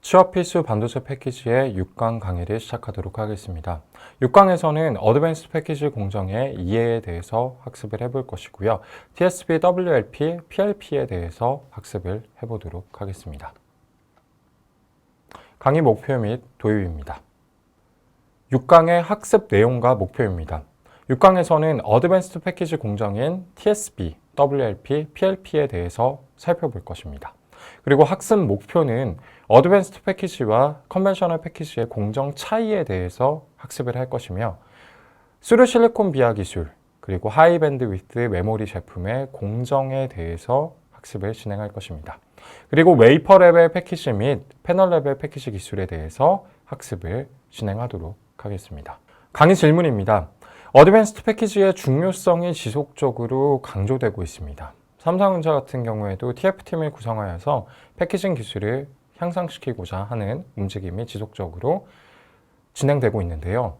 취업 필수 반도체 패키지의 6강 강의를 시작하도록 하겠습니다. 6강에서는 어드밴스드 패키지 공정의 이해에 대해서 학습을 해볼 것이고요. TSP, WLP, PLP에 대해서 학습을 해보도록 하겠습니다. 강의 목표 및 도입입니다. 6강의 학습 내용과 목표입니다. 6강에서는 어드밴스드 패키지 공정인 TSP, WLP, PLP에 대해서 살펴볼 것입니다. 그리고 학습 목표는 어드밴스드 패키지와 컨벤셔널 패키지의 공정 차이에 대해서 학습을 할 것이며 스루 실리콘 비아 기술 그리고 하이 밴드위드 메모리 제품의 공정에 대해서 학습을 진행할 것입니다. 그리고 웨이퍼 레벨 패키지 및 패널 레벨 패키지 기술에 대해서 학습을 진행하도록 하겠습니다. 강의 질문입니다. 어드밴스드 패키지의 중요성이 지속적으로 강조되고 있습니다. 삼성전자 같은 경우에도 TF팀을 구성하여서 패키징 기술을 향상시키고자 하는 움직임이 지속적으로 진행되고 있는데요.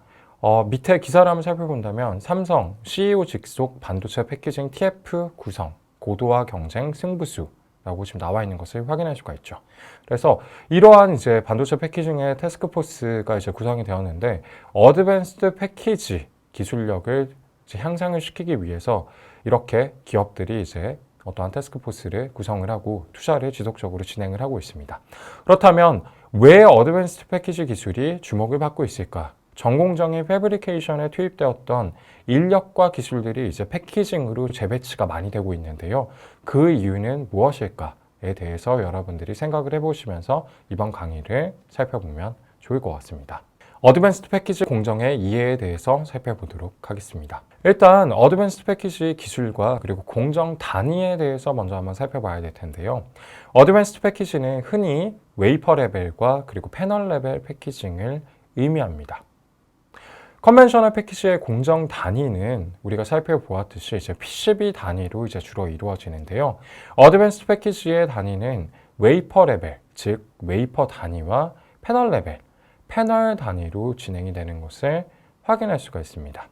밑에 기사를 한번 살펴본다면 삼성 CEO 직속 반도체 패키징 TF 구성, 고도화 경쟁 승부수라고 지금 나와 있는 것을 확인할 수가 있죠. 그래서 이러한 이제 반도체 패키징의 태스크포스가 이제 구성이 되었는데 어드밴스드 패키지 기술력을 이제 향상을 시키기 위해서 이렇게 기업들이 이제 어떠한 태스크포스를 구성을 하고 투자를 지속적으로 진행을 하고 있습니다. 그렇다면 왜 어드밴스드 패키지 기술이 주목을 받고 있을까? 전공정의 패브리케이션에 투입되었던 인력과 기술들이 이제 패키징으로 재배치가 많이 되고 있는데요. 그 이유는 무엇일까에 대해서 여러분들이 생각을 해보시면서 이번 강의를 살펴보면 좋을 것 같습니다. 어드밴스드 패키지 공정의 이해에 대해서 살펴보도록 하겠습니다. 일단 어드밴스드 패키지 기술과 그리고 공정 단위에 대해서 먼저 한번 살펴봐야 될 텐데요. 어드밴스드 패키지는 흔히 웨이퍼 레벨과 그리고 패널 레벨 패키징을 의미합니다. 컨벤셔널 패키지의 공정 단위는 우리가 살펴보았듯이 이제 PCB 단위로 이제 주로 이루어지는데요. 어드밴스드 패키지의 단위는 웨이퍼 레벨, 즉 웨이퍼 단위와 패널 레벨, 패널 단위로 진행이 되는 것을 확인할 수가 있습니다.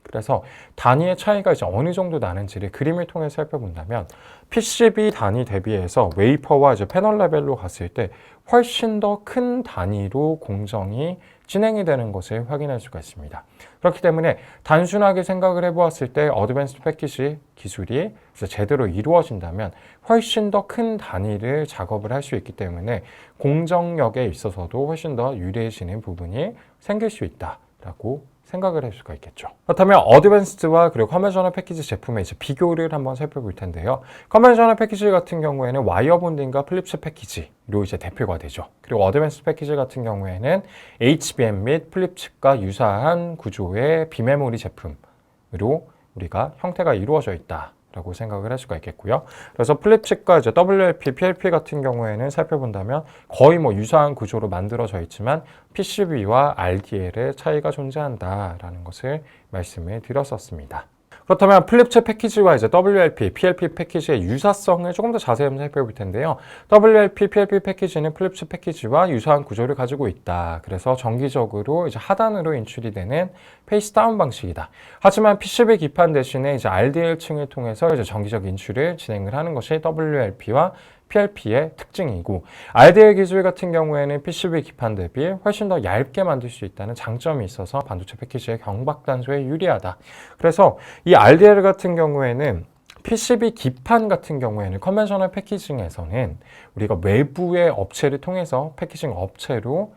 그래서 단위의 차이가 이제 어느 정도 나는지를 그림을 통해 살펴본다면 PCB 단위 대비해서 웨이퍼와 이제 패널 레벨로 갔을 때 훨씬 더 큰 단위로 공정이 진행이 되는 것을 확인할 수가 있습니다. 그렇기 때문에 단순하게 생각을 해보았을 때 어드밴스드 패키지 기술이 제대로 이루어진다면 훨씬 더 큰 단위를 작업을 할 수 있기 때문에 공정력에 있어서도 훨씬 더 유리해지는 부분이 생길 수 있다라고 생각을 할 수가 있겠죠. 그렇다면 어드밴스드와 그리고 컨벤셔널 패키지 제품의 이제 비교를 한번 살펴볼 텐데요. 컨벤셔널 패키지 같은 경우에는 와이어 본딩과 플립칩 패키지로 이제 대표가 되죠. 그리고 어드밴스드 패키지 같은 경우에는 HBM 및 플립칩과 유사한 구조의 비메모리 제품으로 우리가 형태가 이루어져 있다. 라고 생각을 할 수가 있겠고요. 그래서 플립칩과 이제 WLP, PLP 같은 경우에는 살펴본다면 거의 뭐 유사한 구조로 만들어져 있지만 PCB와 RDL의 차이가 존재한다라는 것을 말씀을 드렸었습니다. 그렇다면 플립칩 패키지와 이제 WLP, PLP 패키지의 유사성을 조금 더 자세히 한번 살펴볼 텐데요. WLP, PLP 패키지는 플립칩 패키지와 유사한 구조를 가지고 있다. 그래서 정기적으로 이제 하단으로 인출이 되는 페이스 다운 방식이다. 하지만 PCB 기판 대신에 이제 RDL층을 통해서 이제 정기적 인출을 진행을 하는 것이 WLP와 PLP의 특징이고 RDL 기술 같은 경우에는 PCB 기판 대비 훨씬 더 얇게 만들 수 있다는 장점이 있어서 반도체 패키지의 경박 단소에 유리하다. 그래서 이 RDL 같은 경우에는 PCB 기판 같은 경우에는 컨벤셔널 패키징에서는 우리가 외부의 업체를 통해서 패키징 업체로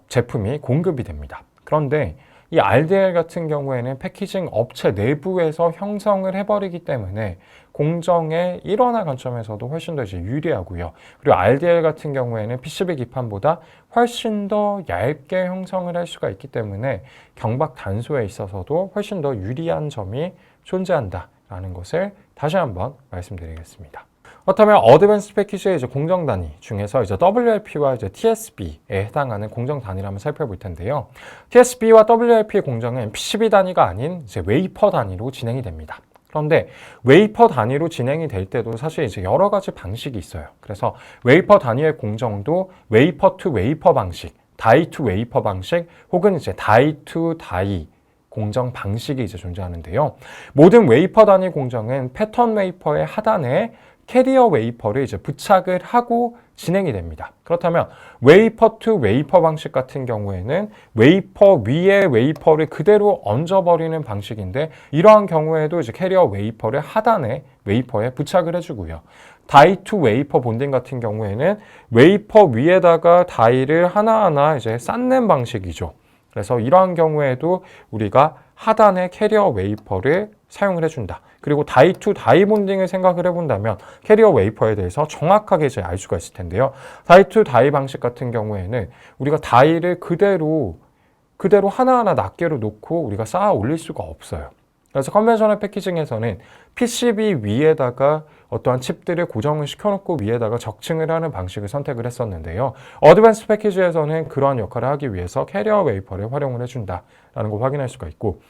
제품이 공급이 됩니다. 그런데 이 RDL 같은 경우에는 패키징 업체 내부에서 형성을 해버리기 때문에 공정의 일원화 관점에서도 훨씬 더 이제 유리하고요. 그리고 RDL 같은 경우에는 PCB 기판보다 훨씬 더 얇게 형성을 할 수가 있기 때문에 경박 단소에 있어서도 훨씬 더 유리한 점이 존재한다라는 것을 다시 한번 말씀드리겠습니다. 그렇다면 어드밴스드 패키지의 이제 공정 단위 중에서 이제 WLP와 이제 TSB에 해당하는 공정 단위를 한번 살펴볼 텐데요. TSB와 WLP의 공정은 PCB 단위가 아닌 이제 웨이퍼 단위로 진행이 됩니다. 그런데 웨이퍼 단위로 진행이 될 때도 사실 이제 여러 가지 방식이 있어요. 그래서 웨이퍼 단위의 공정도 웨이퍼 투 웨이퍼 방식, 다이 투 웨이퍼 방식, 혹은 이제 다이 투 다이 공정 방식이 이제 존재하는데요. 모든 웨이퍼 단위 공정은 패턴 웨이퍼의 하단에 캐리어 웨이퍼를 이제 부착을 하고 진행이 됩니다. 그렇다면 웨이퍼 투 웨이퍼 방식 같은 경우에는 웨이퍼 위에 웨이퍼를 그대로 얹어버리는 방식인데, 이러한 경우에도 이제 캐리어 웨이퍼를 하단에 웨이퍼에 부착을 해주고요. 다이 투 웨이퍼 본딩 같은 경우에는 웨이퍼 위에다가 다이를 하나하나 이제 쌓는 방식이죠. 그래서 이러한 경우에도 우리가 하단에 캐리어 웨이퍼를 사용을 해준다. 그리고 다이 투 다이 본딩을 생각을 해본다면 캐리어 웨이퍼에 대해서 정확하게 이제 알 수가 있을 텐데요. 다이 투 다이 방식 같은 경우에는 우리가 다이를 그대로 하나하나 낱개로 놓고 우리가 쌓아 올릴 수가 없어요. 그래서 컨벤셔널 패키징에서는 PCB 위에다가 어떠한 칩들을 고정을 시켜놓고 위에다가 적층을 하는 방식을 선택을 했었는데요. 어드밴스 패키지에서는 그러한 역할을 하기 위해서 캐리어 웨이퍼를 활용을 해준다라는 걸 확인할 수가 있고,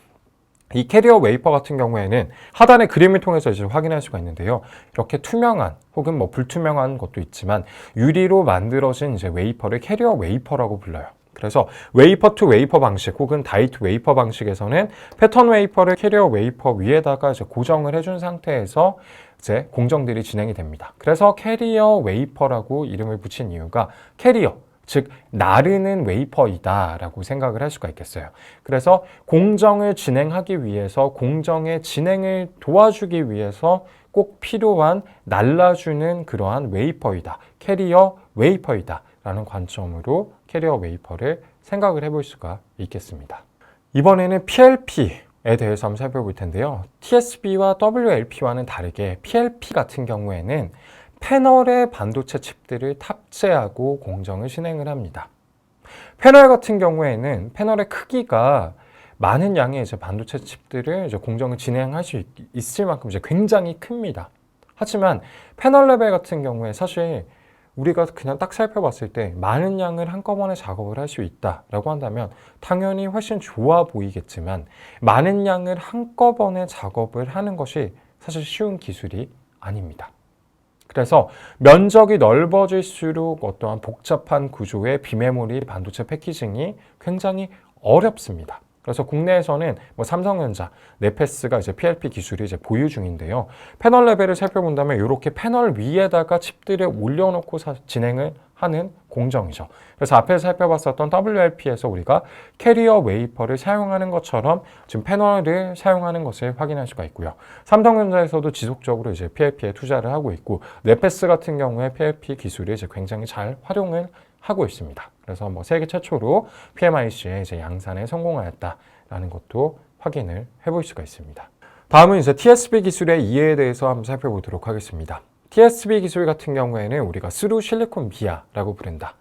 이 캐리어 웨이퍼 같은 경우에는 하단의 그림을 통해서 이제 확인할 수가 있는데요. 이렇게 투명한 혹은 뭐 불투명한 것도 있지만 유리로 만들어진 이제 웨이퍼를 캐리어 웨이퍼라고 불러요. 그래서 웨이퍼 투 웨이퍼 방식 혹은 다이 투 웨이퍼 방식에서는 패턴 웨이퍼를 캐리어 웨이퍼 위에다가 이제 고정을 해준 상태에서 이제 공정들이 진행이 됩니다. 그래서 캐리어 웨이퍼라고 이름을 붙인 이유가 캐리어, 즉 나르는 웨이퍼이다 라고 생각을 할 수가 있겠어요. 그래서 공정을 진행하기 위해서, 공정의 진행을 도와주기 위해서 꼭 필요한 날라주는 그러한 웨이퍼이다, 캐리어 웨이퍼이다 라는 관점으로 캐리어 웨이퍼를 생각을 해볼 수가 있겠습니다. 이번에는 PLP에 대해서 한번 살펴볼 텐데요. TSB와 WLP와는 다르게 PLP 같은 경우에는 패널에 반도체 칩들을 탑재하고 공정을 진행을 합니다. 패널 같은 경우에는 패널의 크기가 많은 양의 이제 반도체 칩들을 이제 공정을 진행할 수 있을 만큼 이제 굉장히 큽니다. 하지만 패널 레벨 같은 경우에 사실 우리가 그냥 딱 살펴봤을 때 많은 양을 한꺼번에 작업을 할 수 있다라고 한다면 당연히 훨씬 좋아 보이겠지만, 많은 양을 한꺼번에 작업을 하는 것이 사실 쉬운 기술이 아닙니다. 그래서 면적이 넓어질수록 어떠한 복잡한 구조의 비메모리 반도체 패키징이 굉장히 어렵습니다. 그래서 국내에서는 뭐 삼성전자, 네페스가 이제 PLP 기술이 이제 보유 중인데요. 패널 레벨을 살펴본다면 이렇게 패널 위에다가 칩들을 올려놓고 진행을 하는 공정이죠. 그래서 앞에서 살펴봤었던 WLP에서 우리가 캐리어 웨이퍼를 사용하는 것처럼 지금 패널을 사용하는 것을 확인할 수가 있고요. 삼성전자에서도 지속적으로 이제 PLP에 투자를 하고 있고, 네페스 같은 경우에 PLP 기술이 이제 굉장히 잘 활용을 하고 있습니다. 그래서 뭐 세계 최초로 PMIC에 이제 양산에 성공하였다라는 것도 확인을 해볼 수가 있습니다. 다음은 이제 TSB 기술의 이해에 대해서 한번 살펴보도록 하겠습니다. TSB 기술 같은 경우에는 우리가 스루 실리콘 비아라고 부른다.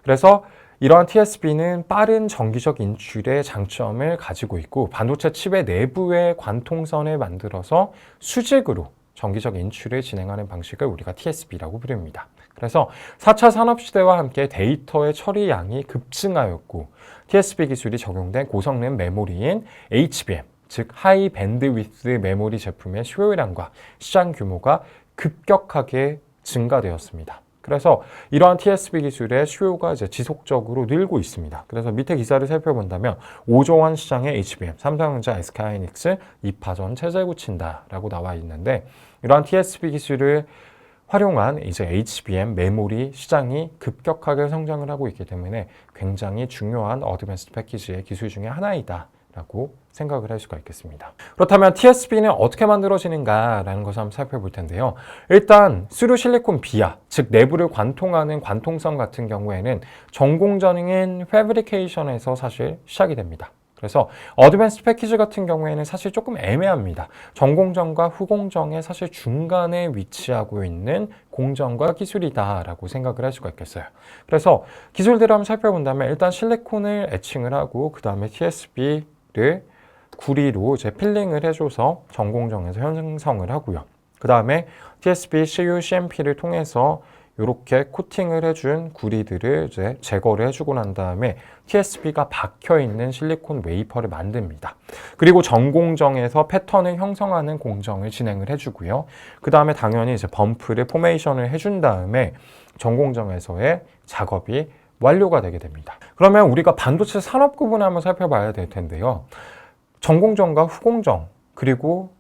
그래서 이러한 TSB는 빠른 정기적 인출의 장점을 가지고 있고, 반도체 칩의 내부에 관통선을 만들어서 수직으로 정기적 인출을 진행하는 방식을 우리가 TSB라고 부릅니다. 그래서 4차 산업시대와 함께 데이터의 처리 양이 급증하였고, TSB 기술이 적용된 고성능 메모리인 HBM, 즉 하이 밴드위스 메모리 제품의 수요량과 시장 규모가 급격하게 증가되었습니다. 그래서 이러한 TSB 기술의 수요가 이제 지속적으로 늘고 있습니다. 그래서 밑에 기사를 살펴본다면 5조 원 시장의 HBM, 삼성전자, SK하이닉스 2파전 체제 굳힌다라고 나와 있는데, 이러한 TSB 기술을 활용한 이제 HBM 메모리 시장이 급격하게 성장을 하고 있기 때문에 굉장히 중요한 어드밴스드 패키지의 기술 중에 하나이다라고 생각을 할 수가 있겠습니다. 그렇다면 TSB는 어떻게 만들어지는가라는 것을 한번 살펴볼 텐데요. 일단 스루 실리콘 비아, 즉 내부를 관통하는 관통성 같은 경우에는 전공정인 패브리케이션에서 사실 시작이 됩니다. 그래서 어드밴스드 패키지 같은 경우에는 사실 조금 애매합니다. 전공정과 후공정의 사실 중간에 위치하고 있는 공정과 기술이다라고 생각을 할 수가 있겠어요. 그래서 기술들을 한번 살펴본다면 일단 실리콘을 에칭을 하고 그 다음에 TSB를 구리로 이제 필링을 해줘서 전공정에서 형성을 하고요. 그 다음에 TSB, CU, CMP를 통해서 이렇게 코팅을 해준 구리들을 이제 제거를 해주고 난 다음에 TSB가 박혀있는 실리콘 웨이퍼를 만듭니다. 그리고 전공정에서 패턴을 형성하는 공정을 진행을 해주고요. 그 다음에 당연히 이제 범프를 포메이션을 해준 다음에 전공정에서의 작업이 완료가 되게 됩니다. 그러면 우리가 반도체 산업 구분을 한번 살펴봐야 될 텐데요. 전공정과 후공정, 그리고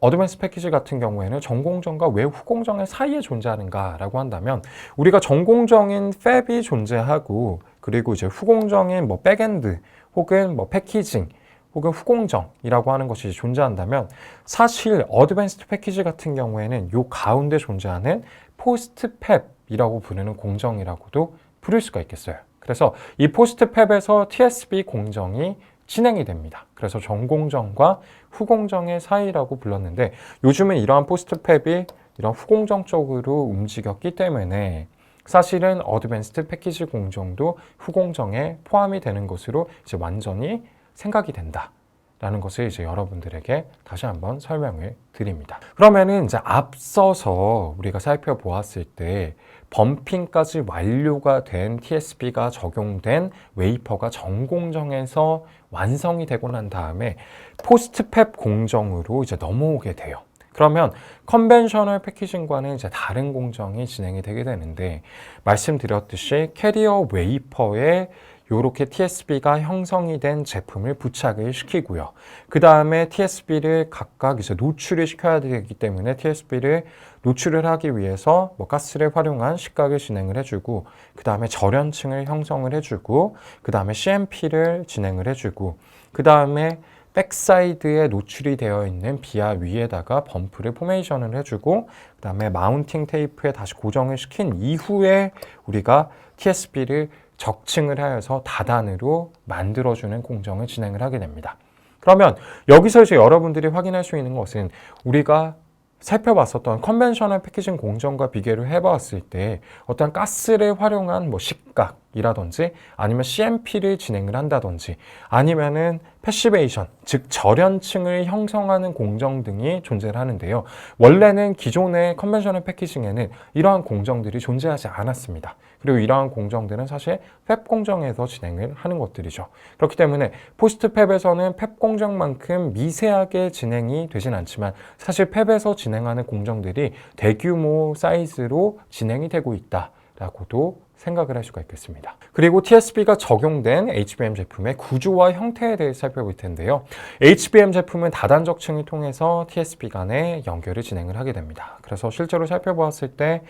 어드밴스 패키지 같은 경우에는 전공정과 왜 후공정의 사이에 존재하는가라고 한다면 우리가 전공정인 팹이 존재하고 그리고 이제 후공정인 뭐 백엔드 혹은 뭐 패키징 혹은 후공정이라고 하는 것이 존재한다면 사실 어드밴스드 패키지 같은 경우에는 요 가운데 존재하는 포스트 팹이라고 부르는 공정이라고도 부를 수가 있겠어요. 그래서 이 포스트 팹에서 TSB 공정이 진행이 됩니다. 그래서 전공정과 후공정의 사이라고 불렀는데 요즘은 이러한 포스트 팹이 이런 후공정 쪽으로 움직였기 때문에 사실은 어드밴스드 패키지 공정도 후공정에 포함이 되는 것으로 이제 완전히 생각이 된다라는 것을 이제 여러분들에게 다시 한번 설명을 드립니다. 그러면은 이제 앞서서 우리가 살펴보았을 때 범핑까지 완료가 된 TSB가 적용된 웨이퍼가 전공정에서 완성이 되고 난 다음에 포스트 팹 공정으로 이제 넘어오게 돼요. 그러면 컨벤셔널 패키징과는 이제 다른 공정이 진행이 되게 되는데 말씀드렸듯이 캐리어 웨이퍼에 이렇게 TSB가 형성이 된 제품을 부착을 시키고요. 그 다음에 TSB를 각각 이제 노출을 시켜야 되기 때문에 TSB를 노출을 하기 위해서 뭐 가스를 활용한 식각을 진행을 해주고 그 다음에 절연층을 형성을 해주고 그 다음에 CMP를 진행을 해주고 그 다음에 백사이드에 노출이 되어 있는 비아 위에다가 범프를 포메이션을 해주고 그 다음에 마운팅 테이프에 다시 고정을 시킨 이후에 우리가 TSB를 적층을 하여서 다단으로 만들어주는 공정을 진행을 하게 됩니다. 그러면 여기서 이제 여러분들이 확인할 수 있는 것은 우리가 살펴봤었던 컨벤셔널 패키징 공정과 비교를 해봤을 때 어떤 가스를 활용한 뭐 식각이라든지 아니면 CMP를 진행을 한다든지 아니면은 패시베이션, 즉 절연층을 형성하는 공정 등이 존재를 하는데요. 원래는 기존의 컨벤셔널 패키징에는 이러한 공정들이 존재하지 않았습니다. 그리고 이러한 공정들은 사실 팹 공정에서 진행을 하는 것들이죠. 그렇기 때문에 포스트 팹에서는 팹 공정만큼 미세하게 진행이 되진 않지만 사실 팹에서 진행하는 공정들이 대규모 사이즈로 진행이 되고 있다라고도 생각을 할 수가 있겠습니다. 그리고 TSB가 적용된 HBM 제품의 구조와 형태에 대해 살펴볼 텐데요. HBM 제품은 다단적 층을 통해서 TSB 간에 연결을 진행을 하게 됩니다. 그래서 실제로 살펴보았을 때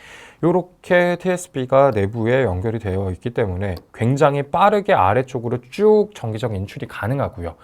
이렇게 TSB가 내부에 연결이 되어 있기 때문에 굉장히 빠르게 아래쪽으로 쭉 전기적 인출이 가능하고요.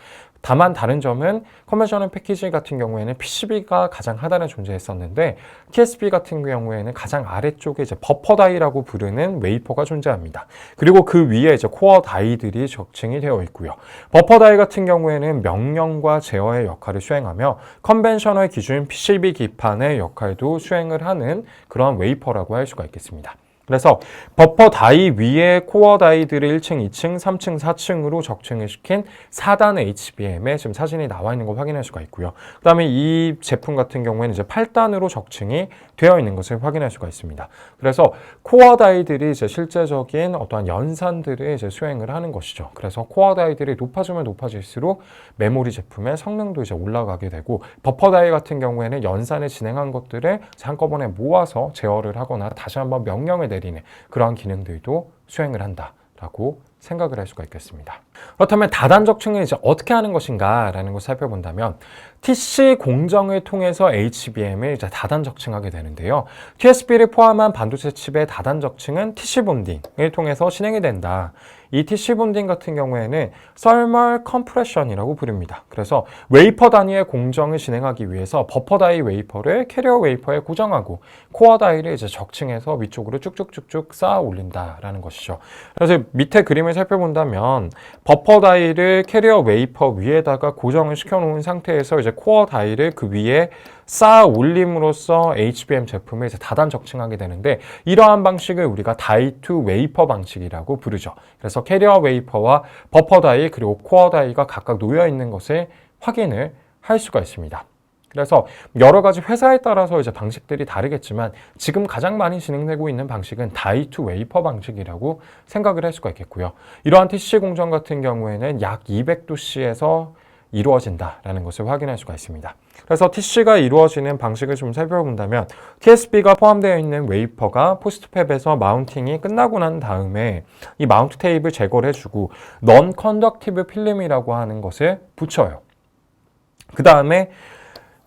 다만 다른 점은 컨벤셔널 패키지 같은 경우에는 PCB가 가장 하단에 존재했었는데 TSB 같은 경우에는 가장 아래쪽에 이제 버퍼 다이라고 부르는 웨이퍼가 존재합니다. 그리고 그 위에 이제 코어 다이들이 적층이 되어 있고요. 버퍼 다이 같은 경우에는 명령과 제어의 역할을 수행하며 컨벤셔널 기준 PCB 기판의 역할도 수행을 하는 그런 웨이퍼라고 할 수가 있겠습니다. 그래서 버퍼 다이 위에 코어 다이들을 1층, 2층, 3층, 4층으로 적층을 시킨 4단 HBM에 지금 사진이 나와 있는 걸 확인할 수가 있고요. 그 다음에 이 제품 같은 경우에는 이제 8단으로 적층이 되어 있는 것을 확인할 수가 있습니다. 그래서 코어 다이들이 이제 실제적인 어떠한 연산들을 이제 수행을 하는 것이죠. 그래서 코어 다이들이 높아지면 높아질수록 메모리 제품의 성능도 이제 올라가게 되고 버퍼 다이 같은 경우에는 연산을 진행한 것들을 한꺼번에 모아서 제어를 하거나 다시 한번 명령을 내리는 그러한 기능들도 수행을 한다라고 생각을 할 수가 있겠습니다. 그렇다면 다단적층은 이제 어떻게 하는 것인가 라는 것을 살펴본다면 TC 공정을 통해서 HBM을 이제 다단적층하게 되는데요. TSB를 포함한 반도체 칩의 다단적층은 TC 본딩을 통해서 진행이 된다. 이 TC 본딩 같은 경우에는 Thermal Compression이라고 부릅니다. 그래서 웨이퍼 단위의 공정을 진행하기 위해서 버퍼 다이 웨이퍼를 캐리어 웨이퍼에 고정하고 코어 다이를 이제 적층해서 위쪽으로 쭉쭉쭉쭉 쌓아 올린다라는 것이죠. 그래서 밑에 그림을 살펴본다면 버퍼 다이를 캐리어 웨이퍼 위에다가 고정을 시켜놓은 상태에서 이제 코어 다이를 그 위에 쌓아 올림으로써 HBM 제품을 이제 다단 적층하게 되는데 이러한 방식을 우리가 다이 투 웨이퍼 방식이라고 부르죠. 그래서 캐리어 웨이퍼와 버퍼 다이 그리고 코어 다이가 각각 놓여 있는 것을 확인을 할 수가 있습니다. 그래서 여러 가지 회사에 따라서 이제 방식들이 다르겠지만 지금 가장 많이 진행되고 있는 방식은 다이 투 웨이퍼 방식이라고 생각을 할 수가 있겠고요. 이러한 TC 공정 같은 경우에는 약 200도씨에서 이루어진다라는 것을 확인할 수가 있습니다. 그래서 TC가 이루어지는 방식을 좀 살펴본다면 TSB가 포함되어 있는 웨이퍼가 포스트 팹에서 마운팅이 끝나고 난 다음에 이 마운트 테이프를 제거를 해주고 넌 컨덕티브 필름이라고 하는 것을 붙여요. 그 다음에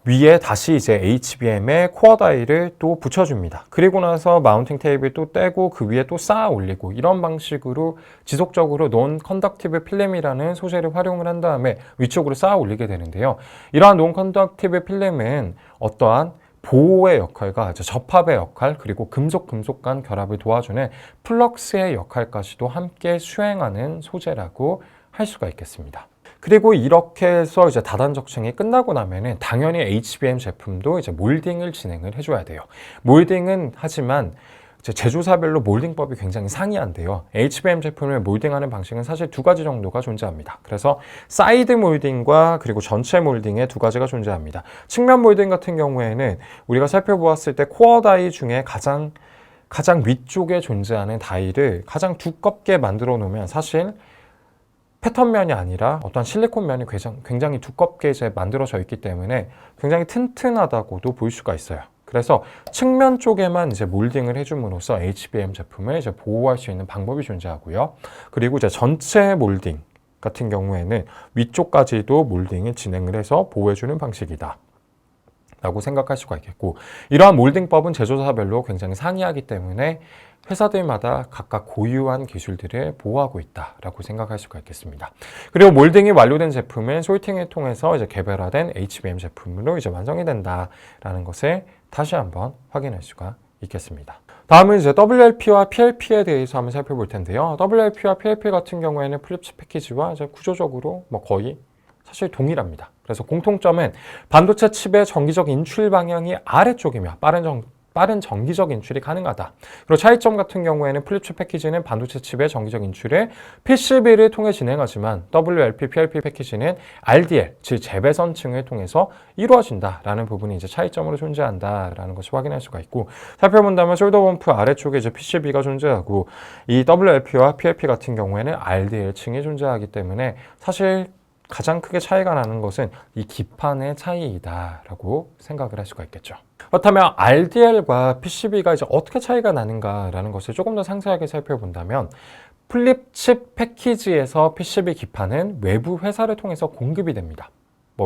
위에 다시 이제 HBM의 코어 다이를 또 붙여줍니다. 그리고 나서 마운팅 테이프를 또 떼고 그 위에 또 쌓아 올리고 이런 방식으로 지속적으로 논 컨덕티브 필름이라는 소재를 활용을 한 다음에 위쪽으로 쌓아 올리게 되는데요. 이러한 논 컨덕티브 필름은 어떠한 보호의 역할과 접합의 역할, 그리고 금속 간 결합을 도와주는 플럭스의 역할까지도 함께 수행하는 소재라고 할 수가 있겠습니다. 그리고 이렇게 해서 이제 다단 적층이 끝나고 나면은 당연히 HBM 제품도 이제 몰딩을 진행을 해줘야 돼요. 몰딩은 하지만 제조사별로 몰딩법이 굉장히 상이한데요. HBM 제품을 몰딩하는 방식은 사실 두 가지 정도가 존재합니다. 그래서 사이드 몰딩과 그리고 전체 몰딩의 두 가지가 존재합니다. 측면 몰딩 같은 경우에는 우리가 살펴보았을 때 코어 다이 중에 가장 위쪽에 존재하는 다이를 가장 두껍게 만들어 놓으면 사실 패턴면이 아니라 어떤 실리콘 면이 굉장히 두껍게 이제 만들어져 있기 때문에 굉장히 튼튼하다고도 볼 수가 있어요. 그래서 측면 쪽에만 이제 몰딩을 해줌으로써 HBM 제품을 이제 보호할 수 있는 방법이 존재하고요. 그리고 이제 전체 몰딩 같은 경우에는 위쪽까지도 몰딩을 진행을 해서 보호해주는 방식이다 라고 생각할 수가 있겠고, 이러한 몰딩법은 제조사별로 굉장히 상이하기 때문에 회사들마다 각각 고유한 기술들을 보호하고 있다라고 생각할 수가 있겠습니다. 그리고 몰딩이 완료된 제품은 솔팅을 통해서 이제 개별화된 HBM 제품으로 이제 완성이 된다라는 것을 다시 한번 확인할 수가 있겠습니다. 다음은 이제 WLP와 PLP에 대해서 한번 살펴볼 텐데요. WLP와 PLP 같은 경우에는 플립칩 패키지와 이제 구조적으로 거의 사실 동일합니다. 그래서 공통점은 반도체 칩의 정기적 인출 방향이 아래쪽이며 빠른 정기적 인출이 가능하다. 그리고 차이점 같은 경우에는 플립칩 패키지는 반도체 칩의 정기적 인출을 PCB를 통해 진행하지만 WLP, PLP 패키지는 RDL, 즉 재배선층을 통해서 이루어진다라는 부분이 이제 차이점으로 존재한다라는 것을 확인할 수가 있고, 살펴본다면 숄더 범프 아래쪽에 이제 PCB가 존재하고 이 WLP와 PLP 같은 경우에는 RDL층이 존재하기 때문에 사실 가장 크게 차이가 나는 것은 이 기판의 차이이다라고 생각을 할 수가 있겠죠. 그렇다면 RDL과 PCB가 이제 어떻게 차이가 나는가라는 것을 조금 더 상세하게 살펴본다면, 플립칩 패키지에서 PCB 기판은 외부 회사를 통해서 공급이 됩니다.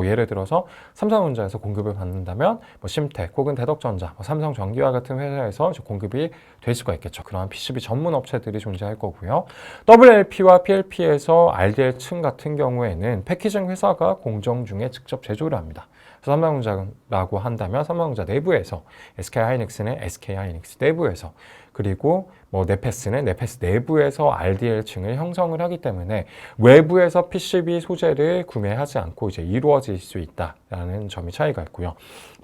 예를 들어서 삼성전자에서 공급을 받는다면 심텍 혹은 대덕전자, 삼성전기와 같은 회사에서 공급이 될 수가 있겠죠. 그러한 PCB 전문 업체들이 존재할 거고요. WLP와 PLP에서 RDL층 같은 경우에는 패키징 회사가 공정 중에 직접 제조를 합니다. 삼성전자라고 한다면 삼성전자 내부에서, SK하이닉스는 SK하이닉스 내부에서, 그리고 네페스는 네페스 내부에서 RDL층을 형성을 하기 때문에 외부에서 PCB 소재를 구매하지 않고 이제 이루어질 수 있다라는 점이 차이가 있고요.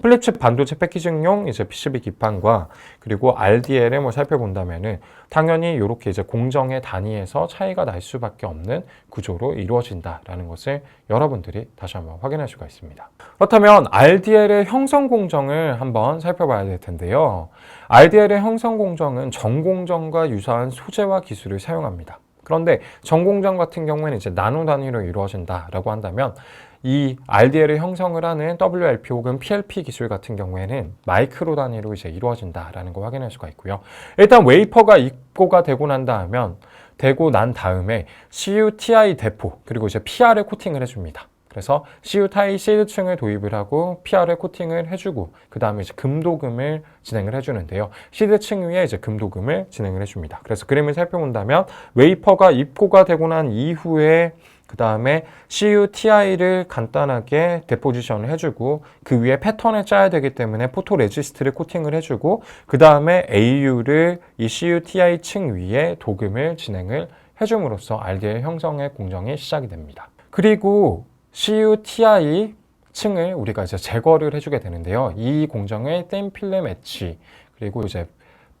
플립칩 반도체 패키징용 이제 PCB 기판과 그리고 RDL을 살펴본다면은 당연히 이렇게 이제 공정의 단위에서 차이가 날 수밖에 없는 구조로 이루어진다라는 것을 여러분들이 다시 한번 확인할 수가 있습니다. 그렇다면 RDL의 형성 공정을 한번 살펴봐야 될 텐데요. RDL의 형성 공정은 전공정과 유사한 소재와 기술을 사용합니다. 그런데 전공정 같은 경우에는 이제 나노 단위로 이루어진다라고 한다면, 이 RDL을 형성을 하는 WLP 혹은 PLP 기술 같은 경우에는 마이크로 단위로 이제 이루어진다라는 걸 확인할 수가 있고요. 일단 웨이퍼가 입고가 되고 난 다음에 CUTI 대포 그리고 이제 PR을 코팅을 해줍니다. 그래서 CUTI 시드층을 도입을 하고 PR을 코팅을 해주고 그 다음에 이제 금도금을 진행을 해주는데요. 시드층 위에 이제 금도금을 진행을 해줍니다. 그래서 그림을 살펴본다면 웨이퍼가 입고가 되고 난 이후에 그 다음에 CUTI를 간단하게 데포지션을 해주고 그 위에 패턴을 짜야 되기 때문에 포토 레지스트를 코팅을 해주고 그 다음에 AU를 이 CUTI 층 위에 도금을 진행을 해줌으로써 RDL 형성의 공정이 시작이 됩니다. 그리고 CUTI 층을 우리가 이제 제거를 해주게 되는데요. 이 공정을 댐 필름 엣지 그리고 이제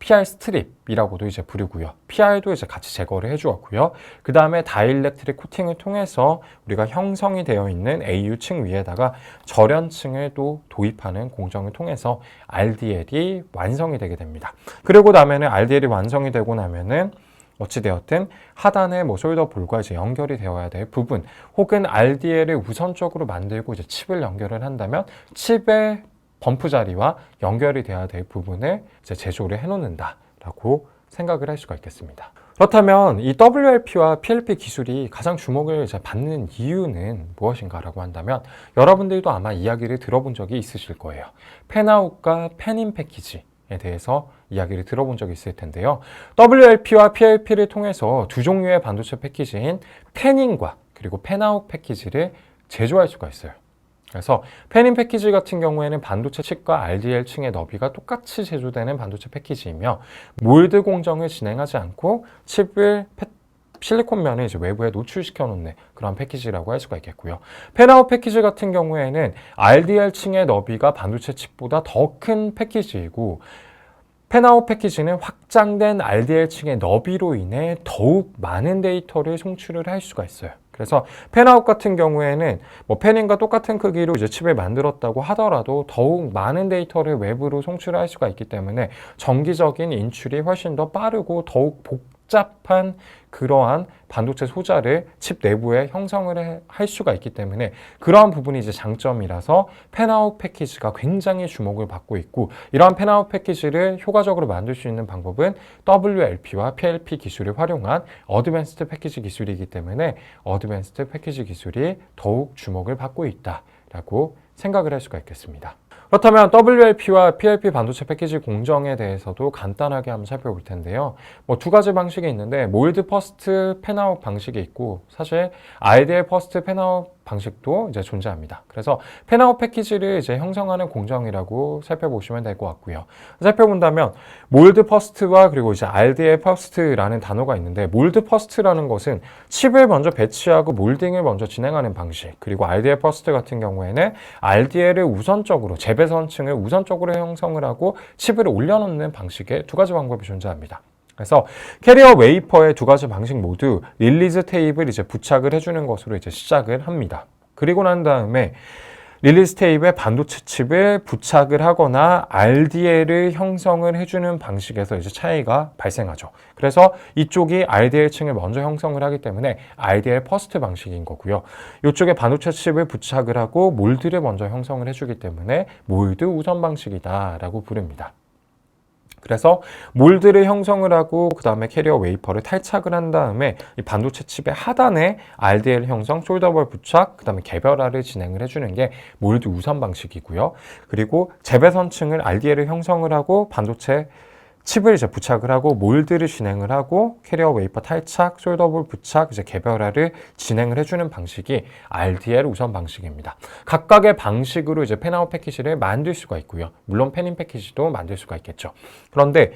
PR 스트립이라고도 이제 부르고요. PR도 이제 같이 제거를 해주었고요. 그 다음에 다이일렉트릭 코팅을 통해서 우리가 형성이 되어 있는 AU층 위에다가 절연층을 또 도입하는 공정을 통해서 RDL이 완성이 되게 됩니다. 그리고 나면은 RDL이 완성이 되고 나면은 어찌되었든 하단에 숄더 볼과 이제 연결이 되어야 될 부분 혹은 RDL을 우선적으로 만들고 이제 칩을 연결을 한다면 칩의 범프 자리와 연결이 돼야 될 부분을 이제 제조를 해놓는다라고 생각을 할 수가 있겠습니다. 그렇다면 이 WLP와 PLP 기술이 가장 주목을 받는 이유는 무엇인가라고 한다면 여러분들도 아마 이야기를 들어본 적이 있으실 거예요. 팬아웃과 팬인 패키지에 대해서 이야기를 들어본 적이 있을 텐데요. WLP와 PLP를 통해서 두 종류의 반도체 패키지인 팬인과 그리고 팬아웃 패키지를 제조할 수가 있어요. 그래서 팬인 패키지 같은 경우에는 반도체 칩과 RDL 층의 너비가 똑같이 제조되는 반도체 패키지이며 몰드 공정을 진행하지 않고 칩을 실리콘면을 외부에 노출시켜 놓는 그런 패키지라고 할 수가 있겠고요. 팬아웃 패키지 같은 경우에는 RDL 층의 너비가 반도체 칩보다 더 큰 패키지이고 팬아웃 패키지는 확장된 RDL 층의 너비로 인해 더욱 많은 데이터를 송출을 할 수가 있어요. 그래서 팬아웃 같은 경우에는 팬인과 똑같은 크기로 칩을 만들었다고 하더라도 더욱 많은 데이터를 외부로 송출할 수가 있기 때문에 정기적인 인출이 훨씬 더 빠르고 더욱 복잡한 그러한 반도체 소자를 칩 내부에 형성을 할 수가 있기 때문에 그러한 부분이 장점이라서 팬아웃 패키지가 굉장히 주목을 받고 있고, 이러한 팬아웃 패키지를 효과적으로 만들 수 있는 방법은 WLP와 PLP 기술을 활용한 어드밴스드 패키지 기술이기 때문에 어드밴스드 패키지 기술이 더욱 주목을 받고 있다라고 생각을 할 수가 있겠습니다. 그렇다면 WLP와 PLP 반도체 패키지 공정에 대해서도 간단하게 한번 살펴볼 텐데요. 두 가지 방식이 있는데 몰드 퍼스트 팬아웃 방식이 있고 사실 RDL 퍼스트 팬아웃 방식도 존재합니다. 그래서 팬아웃 패키지를 형성하는 공정이라고 살펴보시면 될 것 같고요. 살펴본다면 몰드 퍼스트와 그리고 RDL 퍼스트라는 단어가 있는데, 몰드 퍼스트라는 것은 칩을 먼저 배치하고 몰딩을 먼저 진행하는 방식, 그리고 RDL 퍼스트 같은 경우에는 RDL을 우선적으로 재배선층을 우선적으로 형성을 하고 칩을 올려놓는 방식의 두 가지 방법이 존재합니다. 그래서 캐리어 웨이퍼의 두 가지 방식 모두 릴리즈 테이프를 부착을 해주는 것으로 시작을 합니다. 그리고 난 다음에 릴리즈 테이프에 반도체 칩을 부착을 하거나 RDL을 형성을 해주는 방식에서 차이가 발생하죠. 그래서 이쪽이 RDL층을 먼저 형성을 하기 때문에 RDL 퍼스트 방식인 거고요. 이쪽에 반도체 칩을 부착을 하고 몰드를 먼저 형성을 해주기 때문에 몰드 우선 방식이다라고 부릅니다. 그래서 몰드를 형성을 하고 그 다음에 캐리어 웨이퍼를 탈착을 한 다음에 이 반도체 칩의 하단에 RDL 형성, 숄더볼 부착, 그 다음에 개별화를 진행을 해주는 게 몰드 우선 방식이고요. 그리고 재배선층을 RDL을 형성을 하고 반도체 칩을 부착을 하고 몰드를 진행을 하고 캐리어 웨이퍼 탈착, 숄더볼 부착, 개별화를 진행을 해주는 방식이 RDL 우선 방식입니다. 각각의 방식으로 팬아웃 패키지를 만들 수가 있고요. 물론 팬인 패키지도 만들 수가 있겠죠. 그런데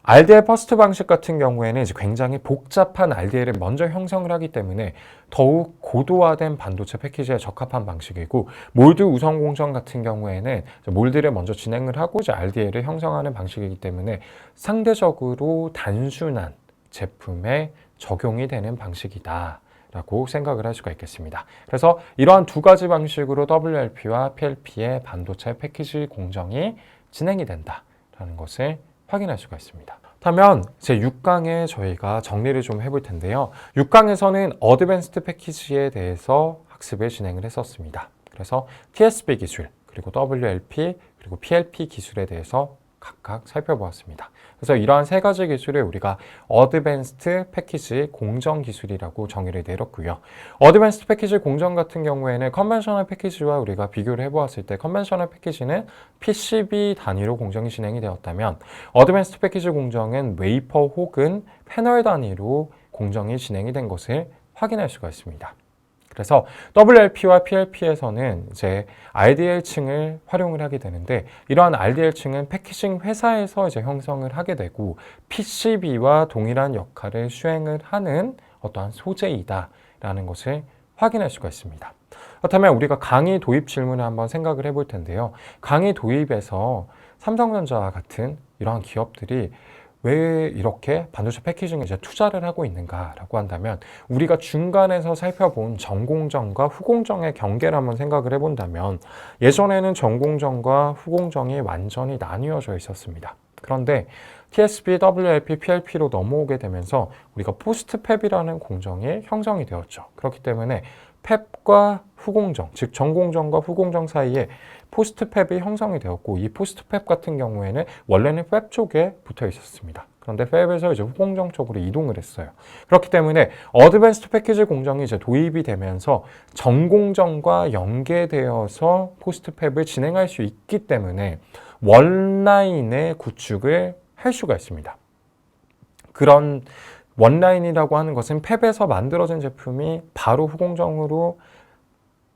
RDL 퍼스트 방식 같은 경우에는 굉장히 복잡한 RDL을 먼저 형성을 하기 때문에 더욱 고도화된 반도체 패키지에 적합한 방식이고, 몰드 우선 공정 같은 경우에는 몰드를 먼저 진행을 하고 RDL을 형성하는 방식이기 때문에 상대적으로 단순한 제품에 적용이 되는 방식이다 라고 생각을 할 수가 있겠습니다. 그래서 이러한 두 가지 방식으로 WLP와 PLP의 반도체 패키지 공정이 진행이 된다라는 것을 확인할 수가 있습니다. 그렇다면 제 6강에 저희가 정리를 좀 해볼 텐데요. 6강에서는 어드밴스드 패키지에 대해서 학습을 진행을 했었습니다. 그래서 TSP 기술, 그리고 WLP, 그리고 PLP 기술에 대해서 각각 살펴보았습니다. 그래서 이러한 세 가지 기술을 우리가 어드밴스드 패키지 공정 기술이라고 정의를 내렸고요. 어드밴스드 패키지 공정 같은 경우에는 컨벤셔널 패키지와 우리가 비교를 해보았을 때 컨벤셔널 패키지는 PCB 단위로 공정이 진행이 되었다면 어드밴스드 패키지 공정은 웨이퍼 혹은 패널 단위로 공정이 진행이 된 것을 확인할 수가 있습니다. 그래서 WLP와 PLP에서는 RDL층을 활용을 하게 되는데, 이러한 RDL층은 패키징 회사에서 형성을 하게 되고 PCB와 동일한 역할을 수행을 하는 어떠한 소재이다라는 것을 확인할 수가 있습니다. 그렇다면 우리가 강의 도입 질문을 한번 생각을 해볼 텐데요. 강의 도입에서 삼성전자와 같은 이러한 기업들이 왜 이렇게 반도체 패키징에 투자를 하고 있는가라고 한다면, 우리가 중간에서 살펴본 전공정과 후공정의 경계를 한번 생각을 해본다면 예전에는 전공정과 후공정이 완전히 나뉘어져 있었습니다. 그런데 TSP, WLP, PLP로 넘어오게 되면서 우리가 포스트 팹이라는 공정이 형성이 되었죠. 그렇기 때문에 팹과 후공정, 즉 전공정과 후공정 사이에 포스트 팹이 형성이 되었고, 이 포스트 팹 같은 경우에는 원래는 팹 쪽에 붙어 있었습니다. 그런데 팹에서 이제 후공정 쪽으로 이동을 했어요. 그렇기 때문에 어드밴스드 패키지 공정이 이제 도입이 되면서 전공정과 연계되어서 포스트 팹을 진행할 수 있기 때문에 원라인의 구축을 할 수가 있습니다. 그런 원라인이라고 하는 것은 팹에서 만들어진 제품이 바로 후공정으로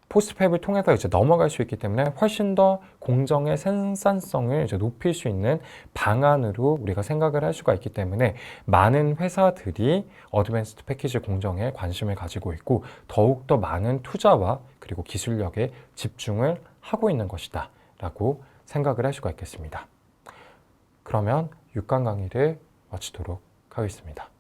포스트 팹을 통해서 이제 넘어갈 수 있기 때문에 훨씬 더 공정의 생산성을 이제 높일 수 있는 방안으로 우리가 생각을 할 수가 있기 때문에 많은 회사들이 어드밴스드 패키지 공정에 관심을 가지고 있고 더욱더 많은 투자와 그리고 기술력에 집중을 하고 있는 것이다 라고 생각을 할 수가 있겠습니다. 그러면 6강 강의를 마치도록 하겠습니다.